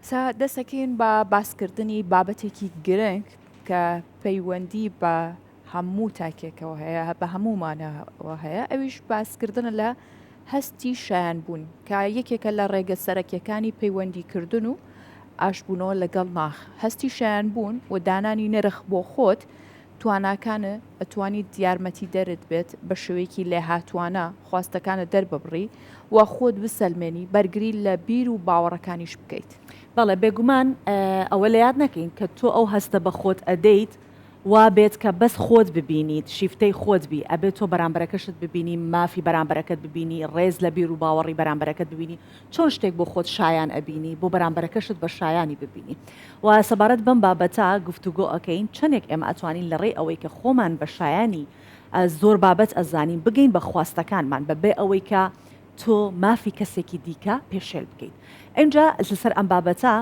دەسەکەین بە باسکردنی بابەتێکی گرنگ کە پەیوەندی بە هەموو تاکێکەوە هەیە بە هەمومانەوە هەیە ئەویش باسکردنە لە هەستی شایان بوون کە یەکێکە لە ڕێگە سەرەکیەکانی پەیوەندیکردن و ئاشبوونەوە لەگەڵ ناخ هەستی شایان بوون و دانانی نرخ بۆ خۆت تواناکانە ئەتوانیت یارمەتی دەرت بێت بە شێوەیەکی لێ هاتوانە خواستەکانە دەرببڕی و خۆت بسەلمێنی بەرگری لە بیر و باوەڕەکانیش بکەیت. بەڵێ بێگومان ئەوە لە یاد نەکەین کە تۆ ئەو هەستە بە خۆت ئەدەیت وا بێت کە بەس خۆت ببینیت شیفتەی خۆت بی ئەبێت تۆ بەرامبەرەکەشت ببینی مافی بەرامبەرەکەت ببینی ڕێز لە بیر و باوەڕی بەرامبەرەکەت ببینی چۆن شتێک بۆ خۆت شایان ئەبینی بۆ بەرامبەرەکەشت بە شایانی ببینی و سەبارەت بەم بابەتە گفتوگۆ ئەەکەین چەندێک ئێمە ئەتوانین لە ڕێ ئەوەی کە خۆمان بە شایانی زۆر بابەت ئەزانین بگەین بە خواستەکانمان بەبێ ئەوەی کە تۆ مافی کەسێکی دیکە پێشێل بکەیت. اینجا لەسەر ئەم بابەتە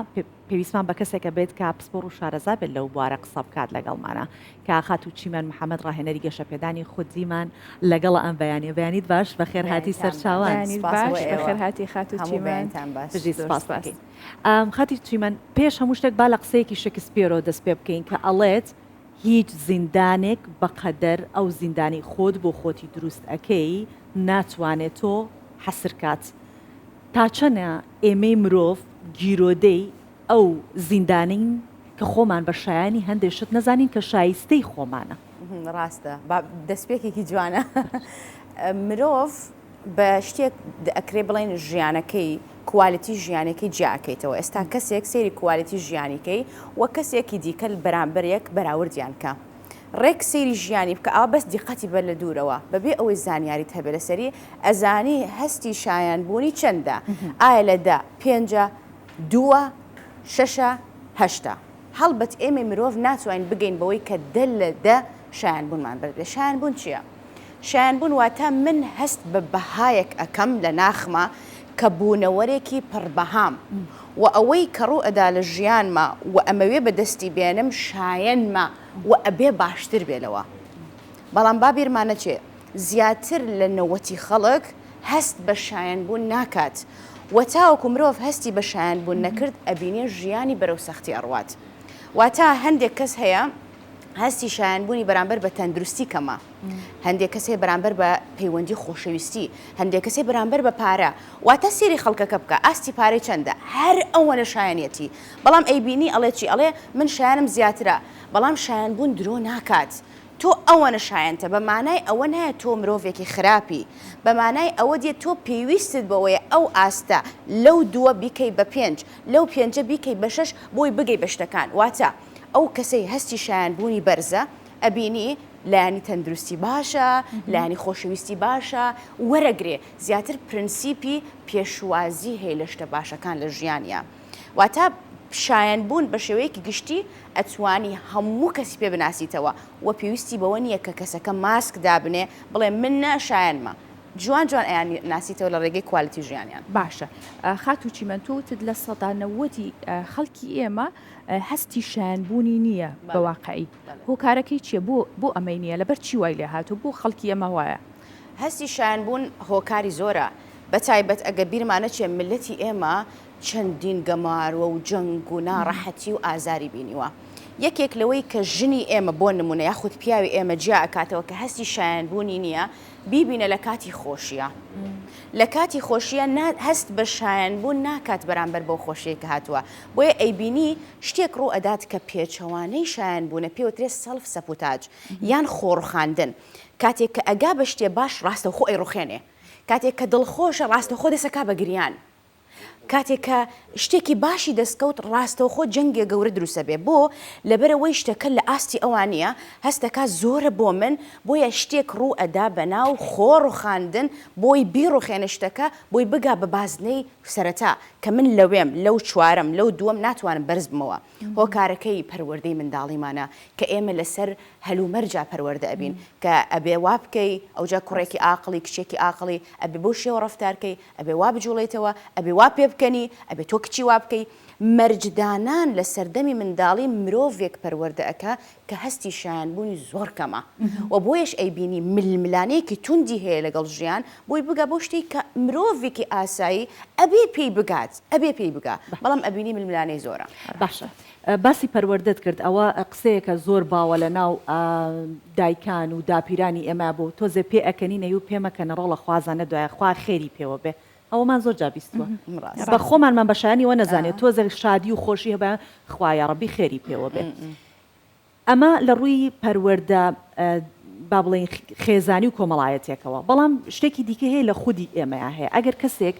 پێویستمان بە کەسێکە بێت کە پسپۆڕ و شارەزا بێت لەو بوارە قسە بکات لەگەڵمانە کە خات و چیمان محەممەد ڕاهێنەری گەشەپێدانی خودزیمان لەگەڵ ئەم بەیانی بەیانیت باش بە خێرهاتی سەرچاوان بەخێرهاتی خات و چیمانتان خاتی چیمان پێش هەموو شتێک با لە قسەیەکی شکسپێرۆ دەست پێ بکەین کە ئەڵێت هیچ زیندانێک بەقەدەر ئەو زیندانی خۆت بۆ خۆتی دروست ئەەکەی ناتوانێت تۆ حەسرکات تا چەنە ئێمەی مرۆڤ گیرۆدەی ئەو زیندانین کە خۆمان بە شایانی هەندێشت نەزانین کە شایستەی خۆمانە. ڕاستە دەستپێکێکی جوانە مرۆڤ بە شتێک ئەکرێ بڵێن ژیانەکەی کوالیتی ژیانەکەی جیاکەیتەوە ئێستا کەسێک سێری کوالیتی ژیانیکەی و کەسێکی دیکە بەرامبەرێک بەراوردیان کە ڕێک سێری ژیانی بکە ئەو بەس دیقەتی بەر لە دوورەوە بەبێ ئەوەی زانیاریت هەبێ لەسەری ئەزانی هەستی شایان بوونی چەندە ئایا لە 5 2 6 8 هەڵبەت ئێمە مرۆڤ ناتوانین بگەین بەوەی کە دل لە 10 شایان بوونمان بەربێ شایان بوون چییە؟ شایان بوون واتە من هەست بە بەهایەک ئەەکەم لە ناخمە کە بوونەوەرێکی پڕبەهام و ئەوەی کە ڕوو ئەدا لە ژیانمە و ئەمەوێ بەدەستی بێنم شایەنمە و ئەبێ باشتر بێنەوە بەڵام بابیرمانە چێ زیاتر لە نەوەتی خەڵک هەست بە شایان بوون ناکات و تاوەکو مرۆڤ هەستی بە شایان بوون نەکرد ئەبینێ ژیانی بەرەو سەختی ئەڕوات واتە هەندێک کەس هەیە هەستی شایانبوونی بەرامبەر بە تەندروستی کەمە هەندێک کەسێ بەرامبەر بە پەیوەندی خۆشەویستی هەندێک کەسێ بەرامبەر بە پارە واتە سێری خەڵکەکە بکە ئاستی پارەی چەندە هەر ئەوە لە شایەنێتی بەڵام ئەیبینی ئەڵێ چی ئەڵێ من شایانم زیاترە بەڵام شایانبوون درۆ ناکات تۆ ئەوە نەشایەنتە بە مانای ئەوە نایە تۆ مرۆڤێکی خراپی بە مانای ئەوە دێت تۆ پێویستت بەوەیە ئەو ئاستە لەو 2 بیکەی بە 5 لەو 5 بیکەی بە 6 بۆی بگەی بە شتەکان واتە ئەو کەسەی هەستی شایانبوونی بەرزە ئەبینی لایانی تەندروستی باشە لایانی خۆشەویستی باشە وەرەگرێ زیاتر پرنسیپی پێشوازی هەیە لە شتە باشەکان لە ژیانیە واتە شایانبوون بە شێوەیەکی گشتی ئەتوانی هەموو کەسی پێ بناسیتەوە و پێویستی بەوە نییە کە کەسەکە ماسک دابنێ بڵێ من نەشایەنمە جوان جوان ئەیان ناسیتەوە لە ڕێگەی کوالیتی ژیانیان باشە خات و چیمەنتوتت لە سەدانەوەتی خەڵکی ئێمە هەستی شایانبوونی نییە بە واقعی هۆکارەکەی چییە بۆ ئەمەی نییە لەبەر چی وای لێ هاتوو بۆ خەڵکی ئەمە وایە هەستی شایانبوون هۆکاری زۆرە بەتایبەت ئەگە بیرمانە چێ ملەتی ئێمە چەندین گەماروە و جەنگ و ناڕەحەتی و ئازاری بینیوە یەکێک لەوەی کە ژنی ئێمە بۆ نمونە یاخود پیاوی ئێمە جیا ئەکاتەوە کە هەستی شایانبوونی نییە بیبینە لە کاتی خۆشیە لە کاتی خۆشیە هەست بە شایانبوون ناکات بەرامبەر بەو خۆشیەکە هاتووە بۆیە ئەیبینی شتێک ڕوو ئەدات کە پێچەوانەی شایانبوونە پێوترێ سەلف سەپوتاج یان خۆڕخاندن کاتێک کە ئەگا بە شتێ باش ڕاستەوخۆ ئەیڕوخێنێ کاتێک کە دڵخۆشە ڕاستەخۆ دەسەکا بە گریان کاتێک کە شتێکی باشی دەستکەوت ڕاستەوخۆ جەنگێ گەورە دروسە بێ بۆ لەبەرەوەی شتەکە لە ئاستی ئەوانە هەستەکە زۆرە بۆ من بۆیە شتێک ڕوو ئەدا بەناو خۆڕخاندن بۆی بیڕوخێنە شتەکە بۆی بگا بە بازنەی سەرەتا کە من لەوێم لەو چوارم لەو دووەم ناتوانم بەرز بمەوە هۆکارەکەی پەروەردەی منداڵیمانە کە ئێمە لەسەر هەلومەرجا پەروەردە ئەبین کە ئەبێ وا بکەی ئەوجا کوڕێکی ئاقلی کچێکی ئاقلی ئەبێ بۆ شێوە ڕەفتارکەی ئەبێ وا بجوڵێتەوە ئەبێ وا پێ بکەنی ئەبێ تۆ کچی وا بکەی مەرجدانان لە سەردەمی منداڵی مرۆڤێک پەروەردەکە کە هەستی شایانبوونی زۆر کەمە و بۆیش ئەیبینی ململانەیەکی توندی هەیە لەگەڵ ژیان بۆی بگە بۆ شتێک کە مرۆڤێکی ئاسایی ئەبێ پێی بگات ئەبێ پێی بگا بەڵام ئەبینی ململانەی زۆرە. باشە باسی پەروەردەت کرد ئەوە قسەیەکە زۆر باوە لە ناو دایکان و داپیرانی ئێمە بوو تۆزێ پێ ئەکەنینە و پێمەکەنە ڕۆڵە خوازانە دوایە خوا خێری پێوە بێ ئەوەمان زۆر جابیستوە بە خۆمانمان بەشانیەوە نەزانێت تۆزە شادی و خۆشی هەبە خوایە ڕەبی خێری پێوە بێ ئەمە لە ڕووی پەروەردە با بڵێن خێزانی و کۆمەڵایەتێکەوە بەڵام شتێکی دیکە هەیە لە خودی ئێمەیە هەیە ئەگەر کەسێک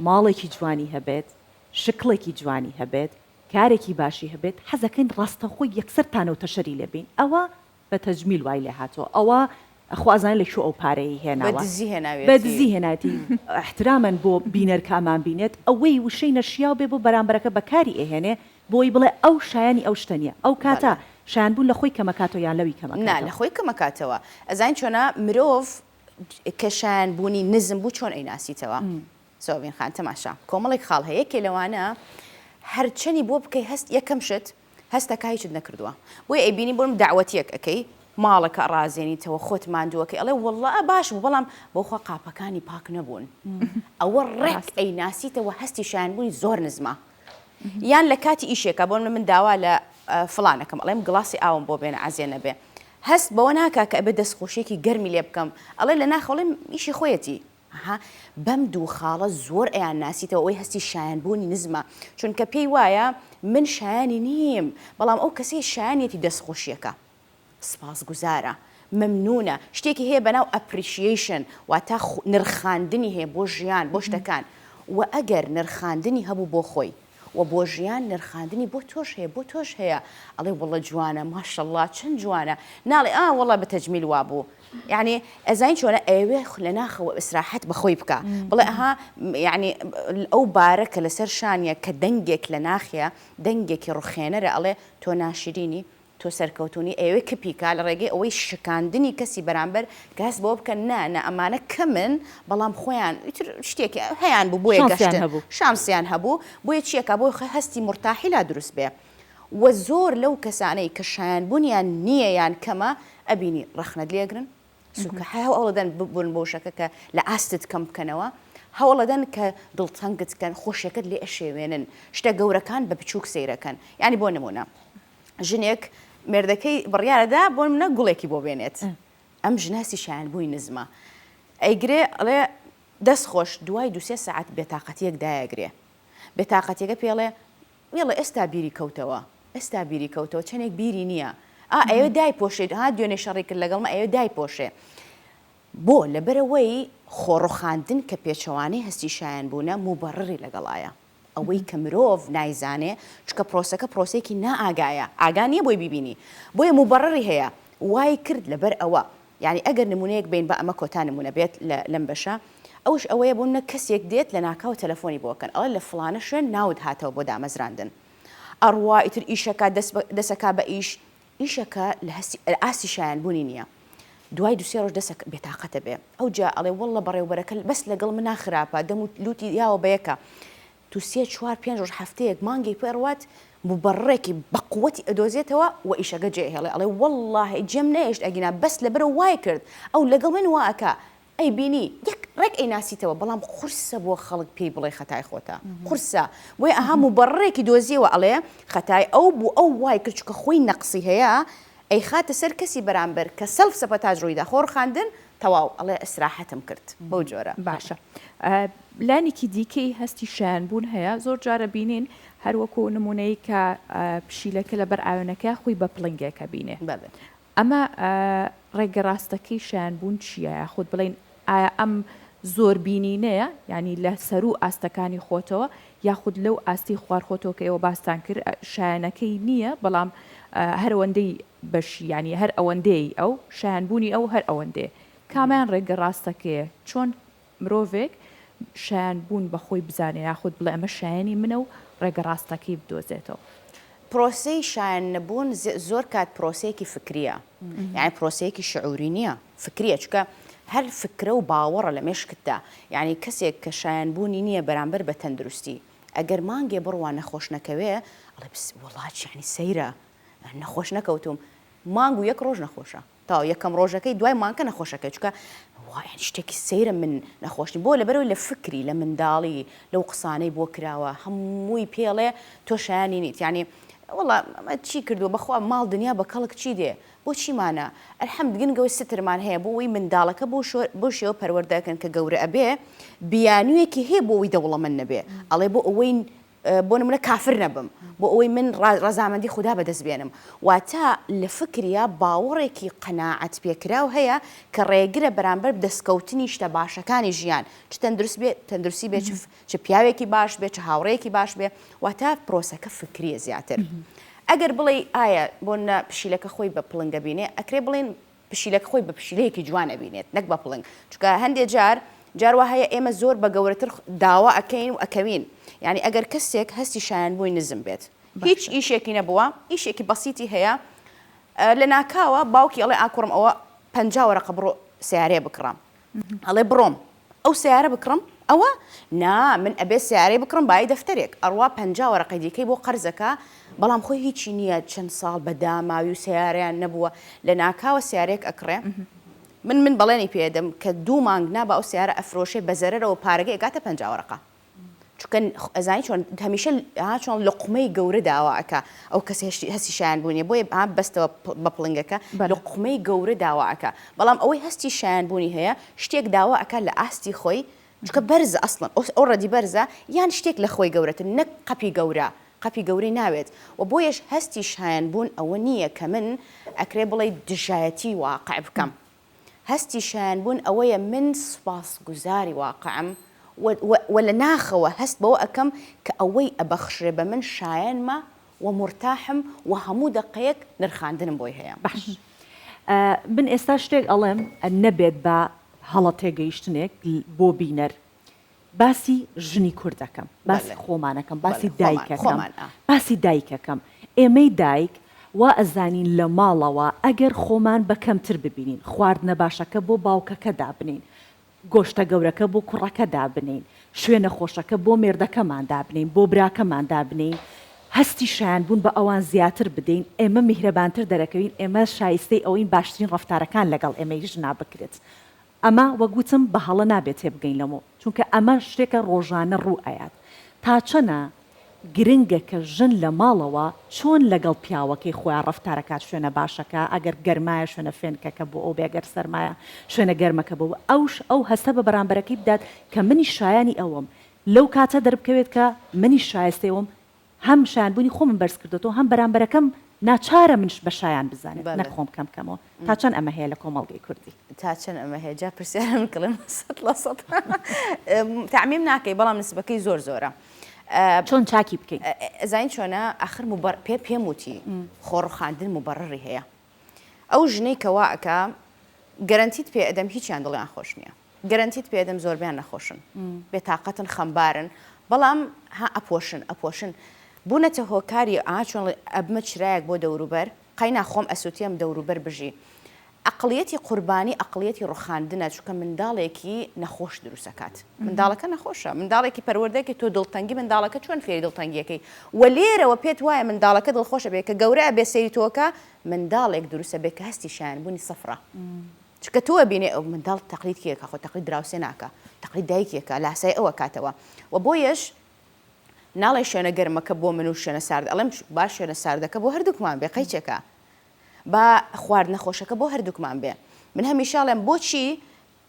ماڵێکی جوانی هەبێت شکڵێکی جوانی هەبێت کارێکی باشی هەبێت حەزەکەین ڕاستە خۆی یەکسەرتانە و تەشەری لێبین ئەوە بە تەجمیل وای لێ هاتۆ ئەوە خوازان لە شو ئەو پارەی هێناوە بەدزی هێناتی احترامەن بۆ بینەرکامان بینێت ئەوەی وشەی نەشیاو بێ بۆ بەرامبەرەکە بەکاری ئەهێنێ بۆی بڵێ ئەو شایانی ئەو شتەنیە ئەو کاتە شایانبوون لە خۆی کەمەکاتەوە یان لەوی کەمەکە نا لە خۆی کەمەکاتەوە ئەزان چۆنە مرۆڤ کە شایانبوونی نزم بوو چۆن ئەیناسیتەوە سۆڤین خان تەماشا کۆمەڵێک خاڵ هەیە کێ لەوانە هەرچەنی بۆ بکەی هەست یەکەم شت هەستەکە هیچت نەکردووە بۆی ئەیبینی بۆم داوەتیەک ئەەکەی ماڵەکە ڕازێنیتەوە خۆت ماندووەکەی ئەڵێ وەڵڵا باش بوو بەڵام بۆخوا قاپەکانی پاک نەبوون ئەوە ڕێک ئەیناسیتەوە هەستی شایانبوونی زۆر نزمە یان لە کاتی ئیشێکە بۆن من داوا لە فڵانەکەم ئەڵێم گڵاسی ئاوم بۆ بێنە ئازێنە بێ هەست بەوە ناکا کە ئەبێ دەستخۆشیێکی گەرمی لێ بکەم ئەڵێ لە ناخەڵێم ئیشی خۆیەتی بەم دوو خاڵە زۆر ئەیان ناسیتەوە ئەوەی هەستی شایانبوونی نزمە چونکە پێی وایە من شایانی نیم بەڵام ئەو کەسی شایانێتی دەستخۆشیەکە سپاسگوزارە مەمنونە شتێکی هەیە بەناو ئەپریشیشن واتە نرخاندنی هەیە بۆ ژیان بۆ شتەکان و ئەگەر نرخاندنی هەبوو بۆ خۆی و بۆ ژیان نرخاندنی بۆ تۆش هەیە بۆ تۆش هەیە ئەڵێ وەڵە جوانە ماشەڵڵا چەند جوانە ناڵێ وەڵە بە تەجمیل وابوو یعنی ئەزین چۆنە ئەوێ لە ناخەوە ئیسراحەت بەخۆی بکە بڵێ یعنی ئەو بارە کە لەسەر شانیە کە دەنگێک لە ناخیە دەنگێکی ڕوخێنەرە ئەڵێ تۆ ناشرینی تۆ سەرکەوتونی ئەوێ کپیکا لە ڕێگەی ئەوەی شکاندنی کەسی بەرامبەر کەس بۆ بکەن نانە ئەمانە کە من بەڵام خۆیان شتێکی هەیان بوو بۆیە گەشتن شانسیان هەبوو بۆیە چیەکە بۆی هەستی مرتاحی لا دروست بێ و زۆر لەو کەسانەی کە شایانبوونیان نییە یان کەمە ئەبینی ڕەخنەت لێگرن سوکە هەو ئەوڵەدەن ببوون بۆ شەکە کە لە ئاستت کەم بکەنەوە هەوڵەدەن کە دڵتەنگت کەن خۆشیەکەت لێ ئەشێوێنن شتە گەورەکان بە بچووک سەیرەکەن ینی بۆ نمونە ژنێک مێردەکەی بڕیارەدا بۆ منە گوڵێکی بۆ بێنێت ئەم ژناسی شایانبووی نزمە ئەیگرێ ئەڵێ دەست خۆش دوای 2-3 ساعت بێتاقەتیەک دایەگرێ بێتاقەتیەکە پێڵێ وێڵە ئێستا بیری کەوتەوە چەندێک بیری نییە ئەوێ دای پۆشێت دوێنێ شەڕی کرد لەگەڵمە ئەوێ دای پۆشێ بۆ لەبەرەوەی خۆڕۆخاندن کە پێچەوانەی هەستی شایانبوونە موبەڕڕی لەگەڵایە ئەوەی کە مرۆڤ نایزانێ چکە پرۆسەکە پرۆسێکی نائاگایە ئاگا نییە بۆی ببینی بۆیە موبەڕڕی هەیە وای کرد لەبەر ئەوە یعنی ئەگەر نمونەیەک بین بە ئەمە کۆتا نمونە بێت لەم بەشە ئەوش ئەوەیە بوون کەسێک دێت لە ناکاو تەلەفۆنی بۆکەن ئەوە لە فڵانە شوێن ناود هاتەوە بۆ دامەزراندن ئەڕوا ئیتر ئیشەکە دەسەکا بە ئیشەکە لە ئاسی شایانبوونی نییە دوای 2-3 ڕۆژ دەسە بێتاقەتە بێ ئەو جا ئەڵێ وەڵە بەڕێوبەرەکە بەس لەگەڵ من ناخراپە دەم و لوتی یاوە بەیەکە تو 3-4-5 ڕۆژ هەفتەیەک مانگی پێڕوات موبەڕێکی بەقوەتی ئەدۆزێتەوە و ئیشەکە جێهێڵێ ئەڵێ وەڵڵاهی جێم نەهێشت ئەگینا بەس لەبەرە وای کرد ئەو لەگەڵ من واکە ئەی بینی یەک ڕێک ئەیناسیتەوە بەڵام قورسە بۆ خەڵک پێی بڵێ خەتای خۆتە قورسە بۆیە ئەها موبەڕێکی دۆزیەوە ئەڵێ خەتای ئەو بوو ئەو وای کرد چکە خۆی نەقسی هەیە ئەی خاتە سەر کەسی بەرامبەر کە سەلف سەپەتاج ڕوویدا خۆڕخاندن تەواو ئەڵێ ئیسراحەتم کرد بەو جۆرە باشە لانێکی دیکەی هەستی شایانبوون هەیە زۆر جارە بینین هەروەکو نمونەی کە پشیلەکە لەبەر ئاوێنەکە خۆی بە پڵنگێکە بینێ ئەمە ڕێگە ڕاستەکەی شایانبوون چییە خۆت بڵین ئایا ئەم زۆر بینینەیە ینی لە سەر و ئاستەکانی خۆتەوە یاخود لەو ئاستی خوارخۆتەوە کە ئێوە باستان کرد شایانەکەی نییە بەڵام هەر ئەوەندەی بەشی ینی هەر ئەوەندەی ئەو شایانبوونی ئەو هەر ئەوەندێ کامیان ڕێگە ڕاستەکەیە چۆن مرۆڤێک شایانبوون بەخۆی بزانێ یاخود بڵێ ئەمە شایانی منە و ڕێگە ڕاستەکەی بدۆزێتەوە پرۆسەی شایان نەبوون زۆر کات پرۆسەیەکی فکریە یعنی پرۆسەیەکی شعوری نییە فکریە چکە هەر فکرە و باوەڕە لە مێشکتدا یعنی کەسێک کە شایانبوونی نییە بەرامبەر بە تەندروستی ئەگەر مانگێ بڕوان نەخۆش نەکەوێ ئەڵێ وڵات یعنی سەیرە نەخۆش نەکەوتم مانگ و یەک ڕۆژ نەخۆشە تا یەکەم ڕۆژەکەی دوای مانکە نەخۆشەکە چکە شتێکی سەیرە من نەخۆشی بۆ لەبەرەوەی لە فکری لە منداڵی لەو قسانەی بۆ کراوە هەمووی پێڵێ تۆ شایانی نیت یعنی وڵا چی کردو بەخوا ماڵ دنیا بە کەڵک چی دێ بۆ چیمانە ئەرحەمد گنگەوەی سترمان هەیە بۆ ئەوی منداڵەکە بۆ شێوە پەروەردەکەن کە گەورە ئەبێ بیانوویەکی هەیە بۆ ئەوی دەوڵەمەند نەبێ ئەڵێ بۆ ئەوەی بۆ نمونە کافر نەبم بۆ ئەوەی من ڕەزامەندی خوددا بەدەست بێنم واتە لە فکریە باوەڕێکی قەناعەت پێکراو هەیە کە ڕێگرە بەرامبەر دەستکەوتنی شتە باشەکانی ژیان چ تەندروستی بێ چ پیاوێکی باش بێ چ هاوڕەیەکی باش بێ واتە پرۆسەکە فکریە زیاتر ئەگەر بڵێ ئایا بۆ پشیلەکە خۆی بە پڵنگە بینێ ئەکرێ بڵێن پشیلەکە خۆی بە پشیلەیەکی جوانە بینێت نەک بە پڵنگ چکە هەندێک جاروا هەیە ئێمە زۆر بە گەورەتر داوا ئەکەین و ئەکەوین یعنی ئەگەر کەسێک هەستی شایانبووی نزم بێت هیچ ئیشێکی نەبووە ئیشێکی بەسیتی هەیە لە ناکاوە باوکی ئەڵێ ئاکوڕم ئەوە 50 وەرەقە بڕۆ سیارەیە بکڕم ئەڵێ بڕۆم ئەو سیارە بکڕم ئەوە نا من ئەبێ سیارەی بکڕم بای دەفتەرێک ئەڕوا 50 وەرەقەی دیکەی بۆ قەرزەکە بەڵام خۆی هیچی نییە چەند ساڵ بەداماوی و سیارەیان نەبووە لە ناکاوە سیارێک ئەکڕێ من بەڵێنی پێدەم کە 2 مانگ نابە ئەو سیارە ئەفرۆشێ بەزەرەرەوە پارەگە ئەگاتە 50 وەرەقە چونکە ئەزانی چۆن هەمیشە چۆن لقمەی گەورە داواکە ئەو کەس هەستی شایان بوونیە بۆیە بەستەوە بە پڵنگەکە لقمەی گەورە داواکە بەڵام ئەوەی هەستی شایان بوونی هەیە شتێک داواکە لە ئاستی خۆی چونکە بەرزە ئەسڵن ئۆڕەدی بەرزە یان شتێک لە خۆی گەورەتر نەک قەپی گەورەی ناوێت و بۆیەش هەستی شایان بوون ئەوە نییە کە من ئەکرێ بڵێ دژایەتی واقع بکەم هەستی شایان بوون ئەوەیە من سوپاسگوزاری واقعم ولا ناخەوە هەست بەوە ئەەکەم کە ئەوەی ئەبەخشرێ بە من شایانمە و مرتاحم و هەموو دقەیەک نرخاندنم بۆی هەیە باش من ئێستا شتێک ئەڵێم نەبێت بە هەڵە تێگەیشتنێک بۆ بینەر باسی ژنی کوردەکەم باسی خۆمانەکەم باسی دایکەکەم باسی دایکەکەم ئێمەی دایک وا ئەزانین لە ماڵەوە ئەگەر خۆمان بەکەمتر ببینین خواردنە باشەکە بۆ باوکەکە دابنین گۆشتە گەورەکە بۆ کوڕەکە دابنین شوێنە خۆشەکە بۆ مێردەکەمان دابنین بۆ براکەمان دابنین هەستی شایان بوون بە ئەوان زیاتر بدەین ئێمە میهرەبانتر دەرەکەوین ئێمە شایستەی ئەوەی باشترین ڕەفتارەکان لەگەڵ ئێمەی ژنا بکرێت ئەمە وەگوتم بە هەڵە نابێت تێبگەین لەمەوە چونکە ئەمە شتێکە ڕۆژانە ڕوو ئايات تا چەنە گرنگە کە ژن لە ماڵەوە چۆن لەگەڵ پیاوەکەی خۆیان ڕەفتارەکات شوێنە باشەکە ئەگەر گەرمایە شوێنە فێنکەکە بۆ ئەو بێگەر سەرمایە شوێنە گەرمەکە بۆ ئەو هەستە بە بەرامبەرەکەی بدات کە منی شایانی ئەوم لەو کاتە دەربکەوێت کە منی شایستەوەم هەم شایانبوونی خۆمم بەرز کردەوە هەم بەرامبەرەکەم ناچارە منش بە شایان بزانێت نەخۆم کەمکەمەوە تا چەند ئەمە هەیە لە کۆمەڵگەی کوردی تا چەند ئەمە هەیە جا پرسیارم کڵم 100% تعمیم ناکەی بەڵام نسبەکەی زۆر زۆرە چۆن چاکی بکەین ئەزین چۆنە ئاخر پێم وتی خۆڕخاندن مبەڕڕی هەیە ئەو ژنەی کەواکە گەرنتیت پێ ئەدەم هیچیان دڵیان خۆش نییە گەرنتیت پێ ئەدەم زۆربیان نەخۆشن بێتاقەتن خەمبارن بەڵام ها ئەپۆشن بوونەتە هۆکاری چۆن ئەبمە چرایەک بۆ دەوروبەر قەینا خۆم ئەسووتیم دەوروبەر بژی ئەقلیەتی قوربانی ئەقلیەتی ڕوخاندنە چونکە منداڵێکی نەخۆش دروستەکات منداڵەکە نەخۆشە منداڵێکی پەروەردەیەکی تۆ دڵتەنگی منداڵەکە چۆن فێری دڵتەنگیەکەی و لێرەوە پێت وایە منداڵەکە دڵخۆشە بێت کە گەورە بێ سەیری تۆکە منداڵێک دروستە بێت کە هەستی شایانبوونی سەفرە چکە تۆ بینێ ئەو منداڵ تەقلید کێکە خۆ تەقلید دراوسێ ناکە تەقلید دایکێکە لاسای ئەوە کاتەوە و بۆیەش ناڵێ شوێنە گەرمەکە بۆ من و شوێنە سارد ئەڵێم باش شوێنە ساردەکە بۆ هەردووکمان بێ قەیچێکە با خواردنە خۆشەکە بۆ هەردووکمان بێ من هەمیشاڵێم بۆچی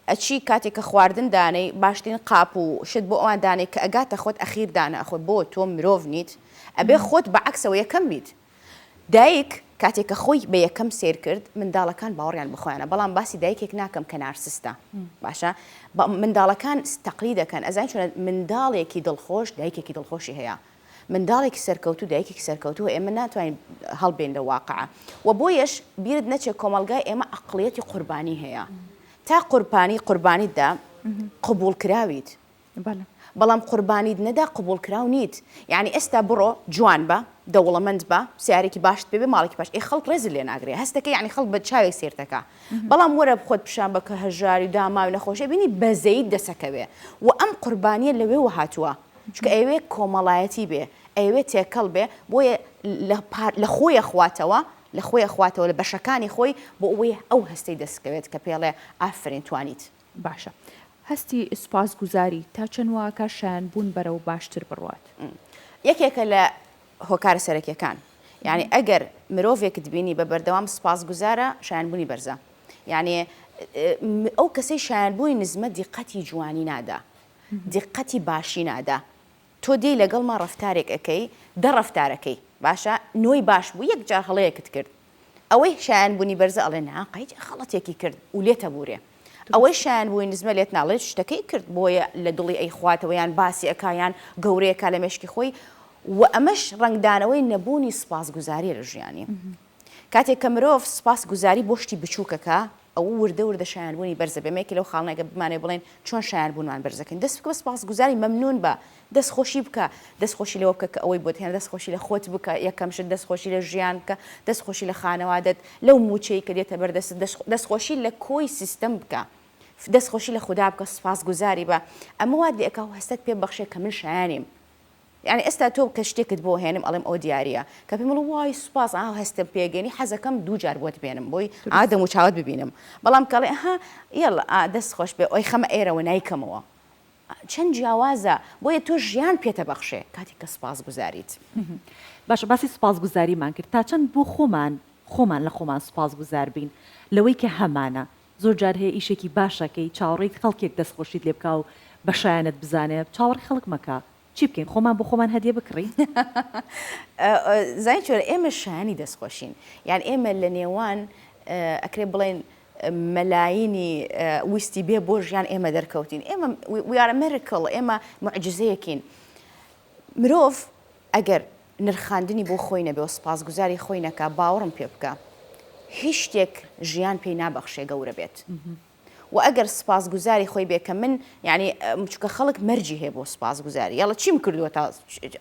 ئەچی کاتێک کە خواردن دانەی باشترین قاپ و شت بۆ ئەوان دانەی کە ئەگاتە خۆت ئەخیر دانە ئەخۆ بۆ تۆ مرۆڤ نیت ئەبێ خۆت بە عەکسەوە یەکەم بیت دایک کاتێک کە خۆی بە یەکەم سیر کرد منداڵەکان باوەڕیان بخۆیانە بەڵام باسی دایکێک ناکەم کە نارسستە باشە منداڵەکان تەقلید دەکەن ئەزان چۆن منداڵێکی دڵخۆش دایکێکی دڵخۆشی هەیە منداڵێکی سەرکەوتو دایکێکی سەرکەوتو ئێمە ناتوانین هەڵبێن لە واقعە و بۆیەش بیرت نەچێت کۆمەلگای ئێمە عەقڵیەتی قوربانی هەیە تا قوربانیتدا قبول کراویت بەڵام قوربانیت نەدا قبول کراو نیت یعنی ئێستا بڕۆ جوان بە دەوڵەمەند بە سیارێکی باشت پێ بێ ماڵێکی باش خەڵک ڕێز لێ ناگرێ هەستەکە یعنی خەڵک بە چاوێک سێرتەکە بەڵام وەرە بخۆت پیشان بە کە هەژاری داماوی نەخۆشی بینی بەزەیت دەسەکەوێ و ئەم قوربانیە لەوێ و هاتووە چکە ئەوێ کۆمەڵایەتی بێ ئەوێ تێکەڵ بێ بۆیە لە خۆی خواتەوە لە خۆی خواتەوە لە بەشەکانی خۆی بۆ ئەوەی ئەو هەستەی دەستکەوێت کە پێڵێ ئافرین توانیت باشە هەستی سوپاس گوزاری تا چەند واکە شایان بوون بەرەو باشتر بڕوات یەکێکە لە هۆکارە سەرەکیەکان یعنی ئەگەر مرۆڤێکت بینی بە بەردەوام سپاس گوزارە شایانبوونی بەرزە یعنی ئەو کەسەی شایانبووی نزمە دیقەتی جوانی نادا دیقەتی باشی نادا تۆ دێی لەگەڵمان ڕفتارێک ئەەکەی ڕفتارەکەی باشە نۆی باش بوو یەک جار هەڵەیەکت کرد ئەوەی شایانبوونی بەرزە ئەڵێ ناقیت خەڵەتێکی کرد و لێتە بورێ ئەوەی شایانبووی نزمە لێت ناڵێت شتەکەی کرد بۆیە لە دڵی ئەی خواتەوە یان باسی ئەکایان گەورەیەکە لە مێشکی خۆی و ئەمەش ڕنگدانەوەی نەبوونی سپاسگوزاریە لە ژیانی کاتێک کە مرۆڤ سپاسگوزاری بۆ شتی بچووکەکە ئەو وردە شایانبوونی بەرزە بێمێکی لەو خاڵنەگە بمانێ بڵێن چۆن شایانبوونمان بەرزەکەین دەست بکە سپاسگوزاری مەمنون بە دەستخۆشی بکە دەستخۆشی لەوە بکە کە ئەوەی بۆت هێنا دەستخۆشی لە خۆت بکە یەکەمشت دەستخۆشی لە ژیان بکە دەستخۆشی لە خانەوادت لەو موچەی کە دێتە بەردەست دەستخۆشی لە کۆی سیستەم بکە دەستخۆشی لە خوددا بکە سپاسگوزاری بە ئەمە وا دێکە و هەستت پێ بەخشێ کە من شایانیم یعنی ئێستا تۆ کە شتێکت بۆ هێنم ئەڵێم ئەو دیارە کە پێم وای سوپاس هەستم پێگەنی حەزەکەم دوو جار بۆت بێنم بۆی ئادەم و چاوت ببینم بەڵام کەڵێ ها یەڵ دەست خۆش بێ ئەوی خەمە ئێرەوە نایکەمەوە چەند جیاوازە بۆیە تۆ ژیان پێتە بەخشێ کاتی کە سپاس گوزاریت باشە باسی سپاسگوزاریمان کرد تا چەند بۆ خۆمان لە خۆمان سپاسگوزار بین لەوەی کە هەمانە زۆر جار هەیە ئیشێکی باشەکەی چاوەڕێی خەڵکێک دەستخۆشیت لێ بکە و بەشایەنت بزانێ چاوەڕی خەڵک مەکە چی بکەین خۆمان بۆ خۆمان هەدیە بکڕین زای چۆرە ئێمە شایانی دەستخۆشین یان ئێمە لە نێوان ئەکرێ بڵێن مەلایینی ویستی بێ بۆ ژیان ئێمە دەرکەوتین ئێمە ویارە مێرکڵ ئێمە معجزەیەکین مرۆڤ ئەگەر نرخاندنی بۆ خۆی نەبێ و سپاسگوزاری خۆی نەکا باوەڕم پێ بکە هیچ شتێک ژیان پێی نابەخشێ گەورە بێت و ئەگەر سپاسگوزاری خۆی بێ کە من یعنی چکە خەڵک مەرجی هەیە بۆ سپاسگوزاری یاڵە چیم کردووە تا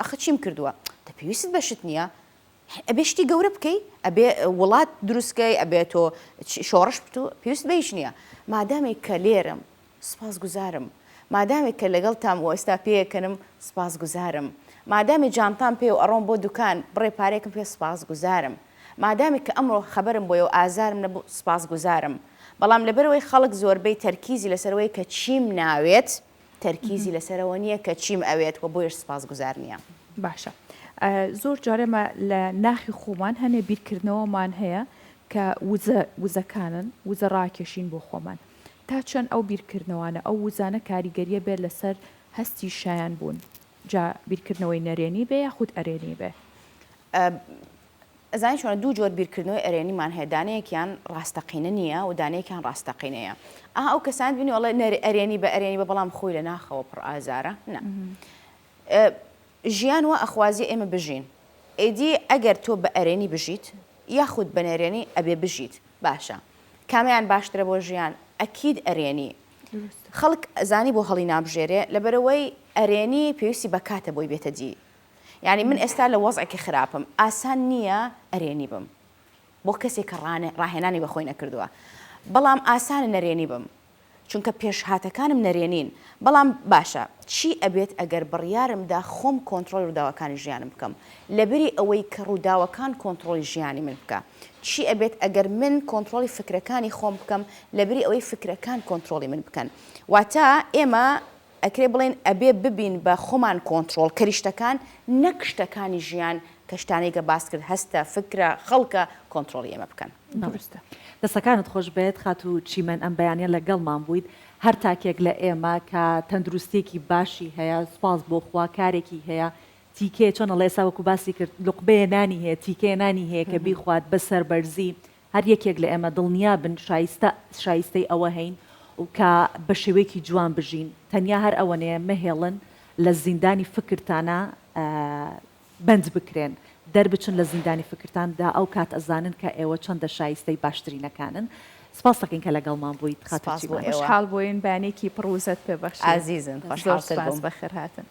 ئەخە چیم کردووە دەپێویست بەشت نییە ئەبێ شتی گەورە بکەی ئەبێ وڵات دروستکەی ئەبێت تۆ شۆڕش پێویست بەیش نییە مادامێک کە لێرم سپاسگوزارم مادامێک کە لەگەڵ تام و ئێستا پێیەکەنم سپاسگوزارم مادامی جانتان پێ و ئەڕۆم بۆ دوکان بڕێ پارێکم پێ سپاسگوزارم مادامێک کە ئەمڕۆ خەبەرم بۆیە و ئازارم نەبوو سپاسگوزارم بەڵام لەبەرەوەی خەڵک زۆربەی تەرکیزی لەسەرەوەی کە چیم ناوێت تەرکیزی لەسەرەوە نییە کە چیم ئەوێت و بۆیش سپاسگوزار نییە باشە زۆر جارێمە لە ناخی خۆمان هەنێ بیرکردنەوەمان هەیە کە وزەکانن وزە ڕاکێشین بۆ خۆمان تا چەند ئەو بیرکردنەوانە ئەو وزانە کاریگەریە بێت لەسەر هەستی شایان بوون جا بیرکردنەوەی نەرێنی بێ یاخود ئەرێنی بێ ئەزانین چۆنە دوو جۆر بیرکردنەوەی ئەرێنیمان هەیە دانەیەکیان ڕاستەقینە نییە و دانەیەکیان ڕاستەقینەیە ئەو کەسان بینی وڵێ ئەرێنی بە ئەرێنی بە بەڵام خۆی لە ناخەوە پڕ ئازارە نه ژیان وە ئەخوازی ئێمە بژین ئیدی ئەگەر تۆ بە ئەرێنی بژیت یاخود بە نەرێنی ئەبێ بژیت باشە کامیان باشترە بۆ ژیان ئەکید ئەرێنی خەڵک زانی بۆ هەڵی نابژێرێ لەبەرەوەی ئەرێنی پێویستی بەکاتە بۆی بێتە دی یعنی من ئێستا لە وەزعێکی خراپم ئاسان نییە ئەرێنی بم بۆ کەسێک کە ڕاهێنانی بەخۆی نەکردووە بەڵام ئاسانە نەرێنی بم چونکە پێشهاتەکانم نەرێنین بەڵام باشە چی ئەبێت ئەگەر بڕیارمدا خۆم کۆنتترۆل ڕووداوەکانی ژیانم بکەم لەبەری ئەوەی کە ڕووداوەکان کۆنتترۆلی ژیانی من بکە چی ئەبێت ئەگەر من کۆنتترۆلی فکرەکانی خۆم بکەم لەبەری ئەوەی فکرەکان کۆنتترۆلی من بکەن واتە ئێمە ئەکرێ بڵێن ئەبێ ببین بە خۆمان کۆنتترۆل کەریشتەکان نەک شتەکانی ژیان کە شتانەی کە باس کرد هەستە فکرە خەڵکە کۆنتترۆلی ئێمە بکەن دەستەکانت خۆش بێت خات و چیمەن ئەم بەیانە لەگەڵمان بوویت هەر تاکێک لە ئێمە کە تەندروستێکی باشی هەیە سپاس بۆ خوا کارێکی هەیە تیکێ چۆنە لە ئێسا وەکو باسی کرد لوقبەیە نانی هەیە تیکێ نانی هەیە کە بیخوات بەسەر بەرزی هەر یەکێک لە ئێمە دڵنیا بن شایستەی ئەوە هەین و کە بە شێوەیەکی جوان بژین تەنیا هەر ئەوەنەیە مەهێڵن لە زیندانی فکرتانە بند بکرێن دەربچن لە زیندانی فکرتاندا ئەو کات ئەزانن کە ئێوە چەندە شایستەی باشترینەکانن سپاس دەکەین کە لەگەڵمان بوویت خۆشحاڵ بووین بەیانێکی پڕوزت پێبەخشین عزیزن خۆشحاڵ بەخێر هاتن